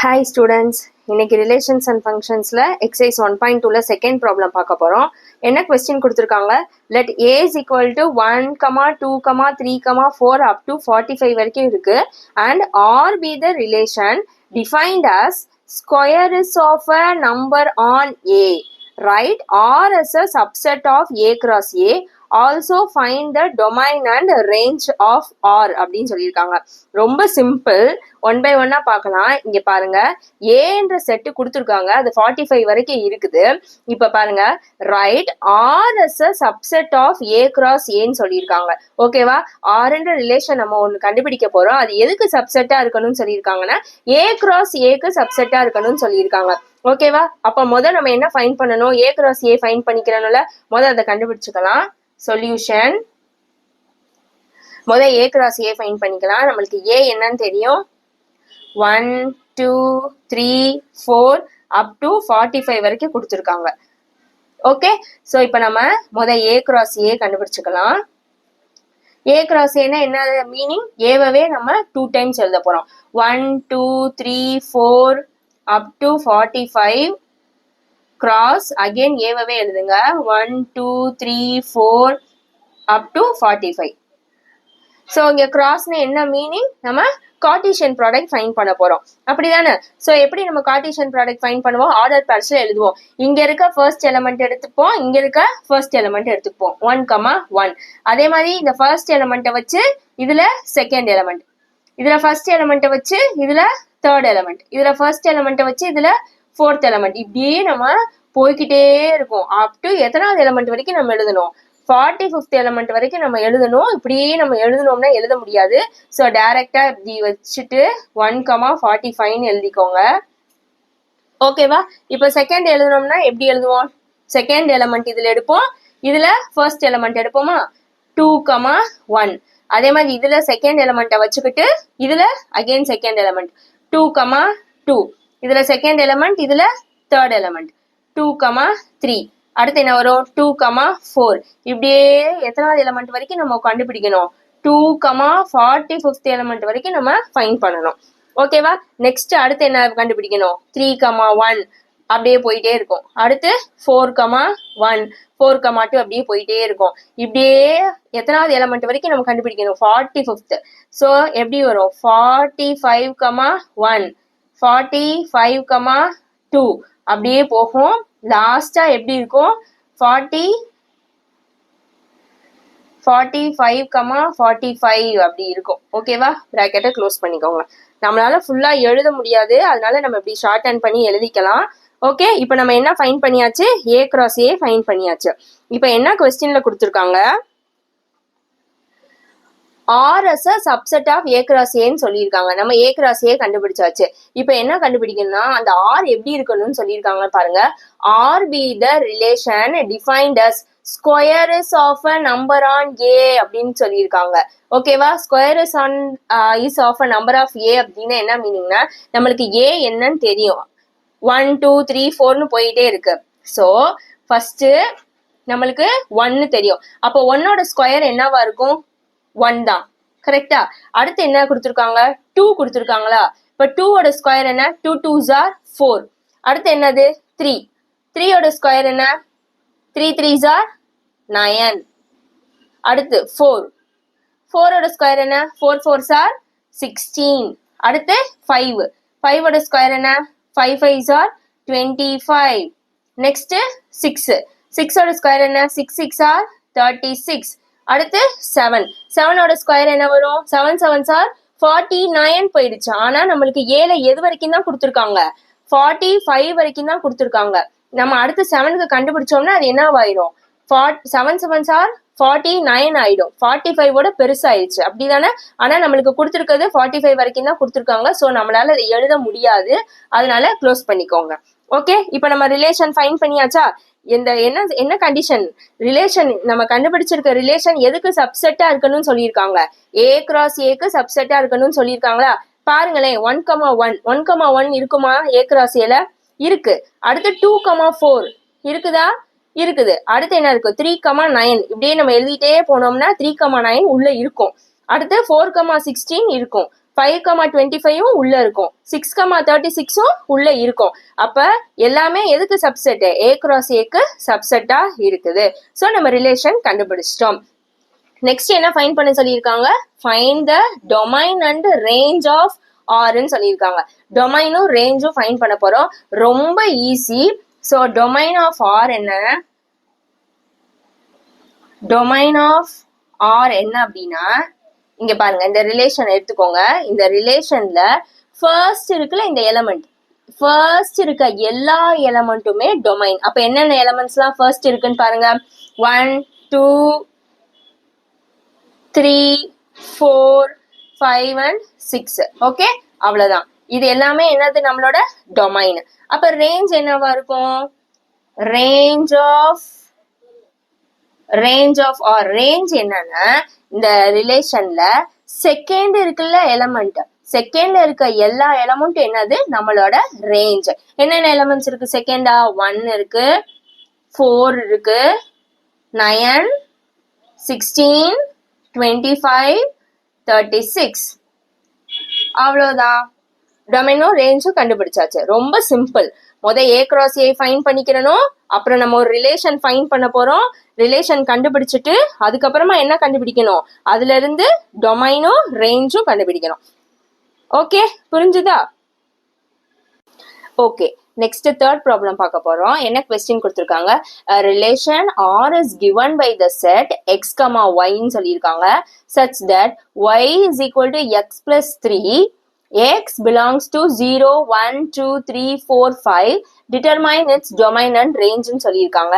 Hi students, இன்னைக்கு relations and ஃபங்க்ஷன்ஸில் exercise 1.2ல செகண்ட் ப்ராப்ளம் பார்க்க போகிறோம். என்ன கொஸ்டின் கொடுத்துருக்காங்க? Let A is equal to 1, 2, 3, 4 up to 45 வரைக்கும் இருக்கு. And R be the relation defined as square is of a number on A, right R as a subset of A cross A. Also find the domain and range of R அப்படின்னு சொல்லியிருக்காங்க. ரொம்ப simple, one by ஒன்னா பார்க்கலாம். இங்க பாருங்க, ஏன்ற set கொடுத்துருக்காங்க, அது 45 வரைக்கும் இருக்குது. இப்ப பாருங்க, right R as a subset of A cross Aன்னு சொல்லியிருக்காங்க. ஓகேவா? ஆர்ன்ற ரிலேஷன் நம்ம ஒன்று கண்டுபிடிக்க போறோம். அது எதுக்கு சப்செட்டா இருக்கணும்னு சொல்லியிருக்காங்கன்னா A cross Aக்கு சப்செட்டா இருக்கணும்னு சொல்லியிருக்காங்க. ஓகேவா? அப்ப முதல் நம்ம என்ன ஃபைண்ட் பண்ணணும்? A cross A ஃபைண்ட் பண்ணிக்கிறனால முதல் அதை கண்டுபிடிச்சுக்கலாம். சொல்யூஷன், முதல் A cross A ஃபைண்ட் பண்ணிக்கலாம். நம்மளுக்கு A என்னன்னு தெரியும், 1, 2, 3, 4 அப் டு 45 வரைக்கும் கொடுத்துருக்காங்க. ஓகே, ஸோ இப்போ நம்ம முதல் A cross A கண்டுபிடிச்சுக்கலாம். A cross Aனா என்ன மீனிங்? ஏவவே நம்ம 2 டைம்ஸ் எழுத போறோம். 1, 2, 3, 4 அப் டு 45 கிராஸ் அகெயின் ஏவவே எழுதுங்க. 1, 2, 3, 4 அப் டு 45. ஸோ இங்க கிராஸ்னு என்ன மீனிங்? நம்ம கார்ட்டீசியன் ப்ராடக்ட் ஃபைண்ட் பண்ண போறோம், அப்படிதானே? ஸோ எப்படி நம்ம கார்ட்டீசியன் ப்ராடக்ட் ஃபைண்ட் பண்ணுவோம்? ஆர்டர் பேர்ஸ்ல எழுதுவோம். இங்க இருக்க ஃபர்ஸ்ட் எலிமெண்ட் எடுத்துப்போம், இங்க இருக்க ஃபர்ஸ்ட் எலிமெண்ட் எடுத்துப்போம். 1, 1. அதே மாதிரி இந்த ஃபர்ஸ்ட் எலிமெண்ட்டை வச்சு இதுல செகண்ட் எலிமெண்ட், இதுல ஃபர்ஸ்ட் எலிமெண்ட்டை வச்சு இதுல தேர்ட் எலிமெண்ட், இதுல ஃபர்ஸ்ட் எலிமெண்ட்டை வச்சு இதுல ஃபோர்த் எலிமெண்ட், இப்படியே நம்ம போய்கிட்டே இருக்கும். அப் டு எத்தனாவது எலிமெண்ட் வரைக்கும் நம்ம எழுதணும்? 45th எலிமெண்ட் வரைக்கும் நம்ம எழுதணும். இப்படியே நம்ம எழுதணும்னா எழுத முடியாது. ஸோ டைரக்டா இப்படி வச்சுட்டு 1, 45 எழுதிக்கோங்க. ஓகேவா? இப்போ செகண்ட் எழுதணும்னா எப்படி எழுதுவோம்? செகண்ட் எலிமெண்ட் இதுல எடுப்போம், இதுல ஃபர்ஸ்ட் எலிமெண்ட் எடுப்போமா? 2, 1. அதே மாதிரி இதுல செகண்ட் எலிமெண்ட்டை வச்சுக்கிட்டு இதுல அகெயின் செகண்ட் எலிமெண்ட் 2, 2. இதுல செகண்ட் எலிமெண்ட், இதுல தேர்ட் எலிமெண்ட் 2, 3. அடுத்து என்ன வரும்? 2, 4. இப்படியே எத்தனாவது எலிமெண்ட் வரைக்கும் நம்ம கண்டுபிடிக்கணும்? 2, 45th எலிமெண்ட் வரைக்கும் நம்ம ஃபைண்ட் பண்ணணும். ஓகேவா? நெக்ஸ்ட் அடுத்து என்ன கண்டுபிடிக்கணும்? 3, 1. அப்படியே போயிட்டே இருக்கும். அடுத்து 4, 1, 4, 2 அப்படியே போயிட்டே இருக்கும். இப்படியே எத்தனாவது எலிமெண்ட் வரைக்கும் நம்ம கண்டுபிடிக்கணும்? 45th. ஸோ எப்படி வரும்? 45, 1, 45, 2 அப்படியே போகும். லாஸ்டா எப்படி இருக்கும்? 45, 45 அப்படி இருக்கும். ஓகேவா? பிராக்கெட்டை க்ளோஸ் பண்ணிக்கோங்க. நம்மளால ஃபுல்லா எழுத முடியாது, அதனால நம்ம இப்படி ஷார்ட் ஹேண்ட் பண்ணி எழுதிக்கலாம். ஓகே, இப்போ நம்ம என்ன ஃபைண்ட் பண்ணியாச்சு? A cross A ஃபைண்ட் பண்ணியாச்சு. இப்போ என்ன கொஸ்டின்ல கொடுத்துருக்காங்க? R as a subset of A cross Aன்னு சொல்லியிருக்காங்க. நம்ம A cross A கண்டுபிடிச்சாச்சு. இப்போ என்ன கண்டுபிடிக்கணும்னா அந்த R எப்படி இருக்கணும்னு சொல்லியிருக்காங்க பாருங்க. R be the relation defined as square is of a number on A அப்படின்னு சொல்லியிருக்காங்க. ஓகேவா? Square is of a number of A அப்படின்னு என்ன மீனிங்னா நம்மளுக்கு A என்னன்னு தெரியும். 1, 2, 3, 4ன்னு போயிட்டே இருக்கு. ஸோ ஃபர்ஸ்ட் நம்மளுக்கு 1 தெரியும். அப்போ 1ஓட ஸ்கொயர் என்னவா இருக்கும்? 1 தான். கரெக்டா? அடுத்து என்ன கொடுத்துருக்காங்க? 2 கொடுத்துருக்காங்களா? இப்போ 2ஓட ஸ்கொயர் என்ன? 2, 2s are 4. அடுத்து என்னது? 3. 3ஓட ஸ்கொயர் என்ன? 3, 3s are 9. அடுத்து 4. 4ஓட ஸ்கொயர் என்ன? 4, 4s are 16. அடுத்து 5. 5ஓட ஸ்கொயர் என்ன? 5, 5s are 25. நெக்ஸ்ட் 6. 6ஓட ஸ்கொயர் என்ன? 6, 6 are 36. அடுத்து 7. 7ஓட ஸ்கொயர் என்ன வரும்? 7, 7s are 49 போயிடுச்சு. ஆனா நம்மளுக்கு ஏல எது வரைக்கும் தான் கொடுத்துருக்காங்க? 45 வரைக்கும் தான் கொடுத்துருக்காங்க. நம்ம அடுத்து 7க்கு கண்டுபிடிச்சோம்னா அது என்னவாயிரும்? 7, 7s are 49 ஆயிடும். 45ஓட பெருசாயிடுச்சு, அப்படிதானே? ஆனா நம்மளுக்கு கொடுத்துருக்கிறது 45 வரைக்கும் தான் கொடுத்துருக்காங்க. ஸோ நம்மளால அதை எழுத முடியாது, அதனால க்ளோஸ் பண்ணிக்கோங்க. ஓகே, இப்போ நம்ம ரிலேஷன் ஃபைண்ட் பண்ணியாச்சா? இந்த என்ன கண்டிஷன்? ரிலேஷன் நம்ம கண்டுபிடிச்சிருக்க ரிலேஷன் எதுக்கு சப்செட்டா இருக்கணும்னு சொல்லியிருக்காங்க? A cross Aக்கு சப்செட்டா இருக்கணும்னு சொல்லியிருக்காங்களா? பாருங்களேன், 1, 1 இருக்குமா? A cross Aல இருக்கு. அடுத்து 2, 4 இருக்குதா? இருக்குது. அடுத்து என்ன இருக்கு? 3, 9. இப்படியே நம்ம எழுதிட்டே போனோம்னா 3, 9 உள்ள இருக்கும். அடுத்து 4, 16 இருக்கும். 5,25 உள்ள இருக்கும், 6,36 உள்ள இருக்கும். அப்ப எல்லாமே எதுக்கு சப்செட்? A cross Aக்கு சப்செட்டா இருக்குது. ஸோ நம்ம ரிலேஷன் கண்டுபிடிச்சிட்டோம். நெக்ஸ்ட் என்ன ஃபைண்ட் பண்ண சொல்லியிருக்காங்க? Find the domain and range of ஆர்ன்னு சொல்லியிருக்காங்க. டொமைனும் ரேஞ்சும் ஃபைண்ட் பண்ண போறோம். ரொம்ப easy. So domain of R என்ன? டொமைன் ஆஃப் ஆர் என்ன அப்படின்னா, இங்க பாருங்க, இந்த ரிலேஷன் எடுத்துக்கோங்க. இந்த ரிலேஷன்ல ஃபர்ஸ்ட் இருக்குல்ல இந்த எலமெண்ட், ஃபர்ஸ்ட் இருக்க எல்லா எலமெண்ட்டுமே டொமைன். அப்ப என்னென்ன எலமெண்ட்ஸ்லாம் ஃபர்ஸ்ட் இருக்குன்னு பாருங்க. 1 2 3 4 5 and 6. ஓகே, அவ்வளவுதான். இது எல்லாமே என்னது? நம்மளோட டொமைன். அப்ப ரேஞ்ச் என்னவா இருக்கும்? ரேஞ்ச் ஆஃப் ஆர் ரேஞ்ச் என்னன்னா, இந்த ரிலேஷன்ல செகண்ட் இருக்குல்ல எலமெண்ட், செகண்ட்ல இருக்க எல்லா எலமெண்ட்டும் என்னது? நம்மளோட ரேஞ்ச். என்னென்ன எலமெண்ட்ஸ் இருக்கு செகண்டா? 1 இருக்கு, 4 இருக்கு, 9 16 25 36. அவ்வளவுதான். டொமைனும் ரேஞ்சும் கண்டுபிடிச்சாச்சு. ரொம்ப simple. A cross A find பண்ணிக்கிறணும். அப்புறம் நம்ம ஒரு ரிலேஷன் ஃபைண்ட் பண்ண போறோம். ரிலேஷன் கண்டுபிடிச்சிட்டு அதுக்கப்புறமா என்ன கண்டுபிடிக்கணும்? அதுல இருந்து டொமைனும் ரேஞ்சும் கண்டுபிடிக்கணும். ஓகே, புரிஞ்சுதா? ஓகே, நெக்ஸ்ட் தேர்ட் ப்ராப்ளம் பார்க்க போறோம். என்ன கொஸ்டின் கொடுத்துருக்காங்க? Relation R is given by the set x, y ன்னு சொல்லியிருக்காங்க. such that y is equal to x plus 3, x belongs to 0 1 2 3 4 5. determine its domain and range ன்னு சொல்லியிருக்காங்க.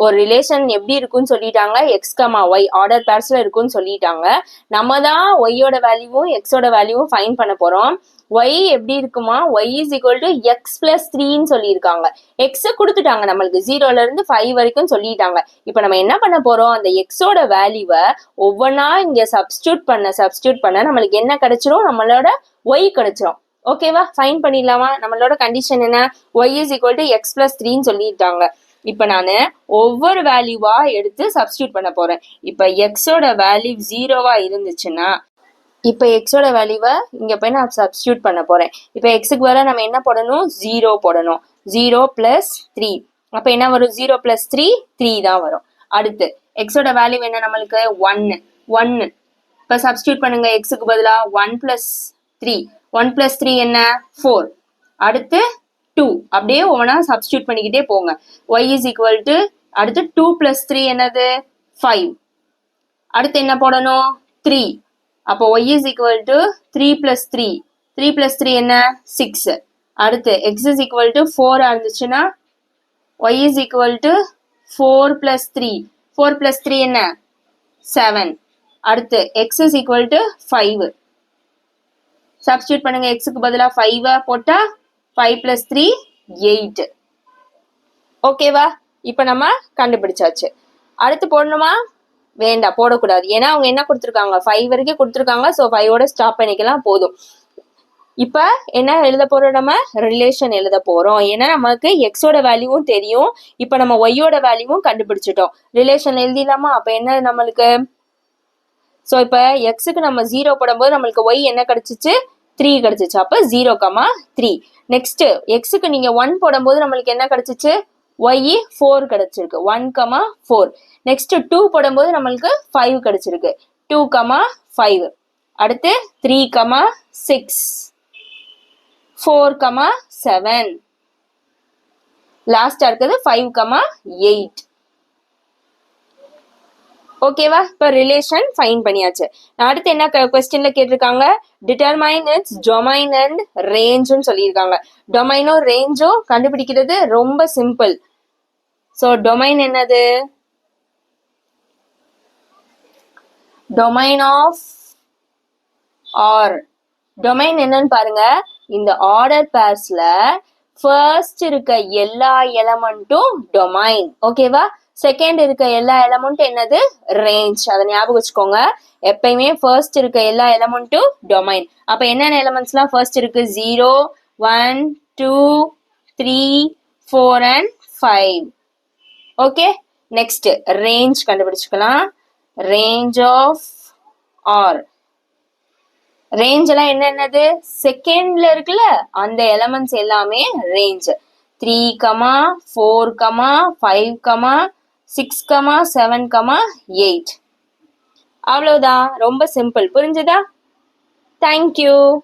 ஒரு ரிலேஷன் எப்படி இருக்குன்னு சொல்லிட்டாங்க. எக்ஸ் கமா ஒய் ஆர்டர் பேர்ஸ்ல இருக்குன்னு சொல்லிட்டாங்க. நம்ம தான் ஒய்யோட வேல்யூவும் எக்ஸோட வேல்யூவும் ஃபைண்ட் பண்ண போறோம். ஒய் எப்படி இருக்குமா? Y is equal to x plus 3ன்னு சொல்லியிருக்காங்க. எக்ஸை கொடுத்துட்டாங்க நம்மளுக்கு, 0ல இருந்து 5 வரைக்கும் சொல்லிட்டாங்க. இப்போ நம்ம என்ன பண்ண போறோம்? அந்த எக்ஸோட வேல்யூவை ஒவ்வொன்றா இங்க சப்ஸ்டியூட் பண்ண நம்மளுக்கு என்ன கிடைச்சிரும்? நம்மளோட ஒய் கிடைச்சிரும். ஓகேவா? ஃபைண்ட் பண்ணிடலாமா? நம்மளோட கண்டிஷன் என்ன? Y is equal to x plus 3ன்னு சொல்லிட்டாங்க. இப்ப நான் ஒவ்வொரு வேல்யூவா எடுத்து சப்ஸ்டியூட் பண்ண போறேன். இப்ப எக்ஸோட வேல்யூ 0வா இருந்துச்சுன்னா, இப்ப எக்ஸோட வேல்யூவை இங்க போய் நான் சப்ஸ்டியூட் பண்ண போறேன். இப்ப எக்ஸுக்கு வேற நம்ம என்ன போடணும்? 0 போடணும். 0 plus 3. அப்ப என்ன வரும்? 0 plus 3 3 தான் வரும். அடுத்து எக்ஸோட வேல்யூ என்ன நம்மளுக்கு? 1. இப்ப சப்ஸ்டியூட் பண்ணுங்க. எக்ஸுக்கு பதிலா 1 plus 3. 1 plus 3 என்ன? 4. அடுத்து 2. அப்படியே ஒவ்வொன்றா சப்ஸ்டியூட் பண்ணிக்கிட்டே போங்க. y is equal to அடுத்து 2 plus 3 என்னது? 5. அடுத்து என்ன போடணும்? 3. அப்போ y is equal to 3 plus 3. 3 plus 3 என்ன? 6. அடுத்து x is equal to 4 இருந்துச்சுன்னா y is equal to 4 plus 3. 4 plus 3 என்ன? 7. அடுத்து x is equal to 5. Substitute பண்ணுங்க. xக்கு பதிலா 5 போட்டா 5 plus 3 8. ஓகேவா? இப்ப நம்ம கண்டுபிடிச்சாச்சு. அடுத்து போடணுமா? வேண்டாம், போடக்கூடாது. ஏன்னா அவங்க என்ன கொடுத்துருக்காங்க? 5 வரைக்கும் கொடுத்துருக்காங்க. ஸோ 5ஓட ஸ்டாப் பண்ணிக்கலாம், போதும். இப்ப என்ன எழுத போறோம்? நம்ம ரிலேஷன் எழுத போறோம். ஏன்னா நமக்கு எக்ஸோட வேல்யூவும் தெரியும். இப்ப நம்ம ஒய்யோட வேல்யூவும் கண்டுபிடிச்சிட்டோம். ரிலேஷன் எழுதிடலாமா? அப்ப என்ன நம்மளுக்கு? ஸோ இப்ப எக்ஸுக்கு நம்ம 0 போடும்போது நம்மளுக்கு ஒய் என்ன கிடைச்சிச்சு? 3 கிடைச்சிச்சு. அப்ப 0,3. நெக்ஸ்ட் எக்ஸுக்கு நீங்க 1 போடும்போது நம்மளுக்கு என்ன கிடைச்சிச்சு? ஒய் 4 கிடைச்சிருக்கு. 1,4. நெக்ஸ்ட் 2 போடும்போது நம்மளுக்கு 5 கிடைச்சிருக்கு. 2,5. அடுத்து 3,6. 4,7. லாஸ்டா இருக்குது 5,8. ஓகேவா? இப்ப ரிலேஷன் ஃபைண்ட் பண்ணியாச்சு. அடுத்து என்ன கொஸ்டின்ல கேட்டிருக்காங்க? டிட்டர்மைன் இட்ஸ் டொமைன் அண்ட் ரேஞ்சுன்னு சொல்லியிருக்காங்க. டொமைனும் ரேஞ்சும் கண்டுபிடிக்கிறது ரொம்ப சிம்பிள். ஸோ டொமைன் என்னது? Domain of R. டொமைன் என்னன்னு பாருங்க. இந்த ஆர்டர் பேர்ஸ்ல ஃபர்ஸ்ட் இருக்க எல்லா எலமெண்ட்டும் டொமைன். ஓகேவா? செகண்ட் இருக்க எல்லா எலமெண்ட்டும் என்னது? ரேஞ்ச். அதை ஞாபகம் வச்சுக்கோங்க. எப்பயுமே ஃபர்ஸ்ட் இருக்க எல்லா எலமெண்ட்டும் டொமைன். அப்ப என்னென்ன எலமெண்ட்ஸ்லாம் ஃபர்ஸ்ட் இருக்கு? 0 1 2 3 4 and 5. ஓகே, நெக்ஸ்ட் ரேஞ்ச் கண்டுபிடிச்சுக்கலாம். Range of R. ரேஞ்ச் எல்லாம் என்னென்னது செகண்ட்ல இருக்குல்ல அந்த எலமெண்ட்ஸ் எல்லாமே ரேஞ்ச் 3, 4, 5, 6, 7, 8. அவ்வளவுதான், ரொம்ப சிம்பிள். புரிஞ்சுதா? தேங்க்யூ.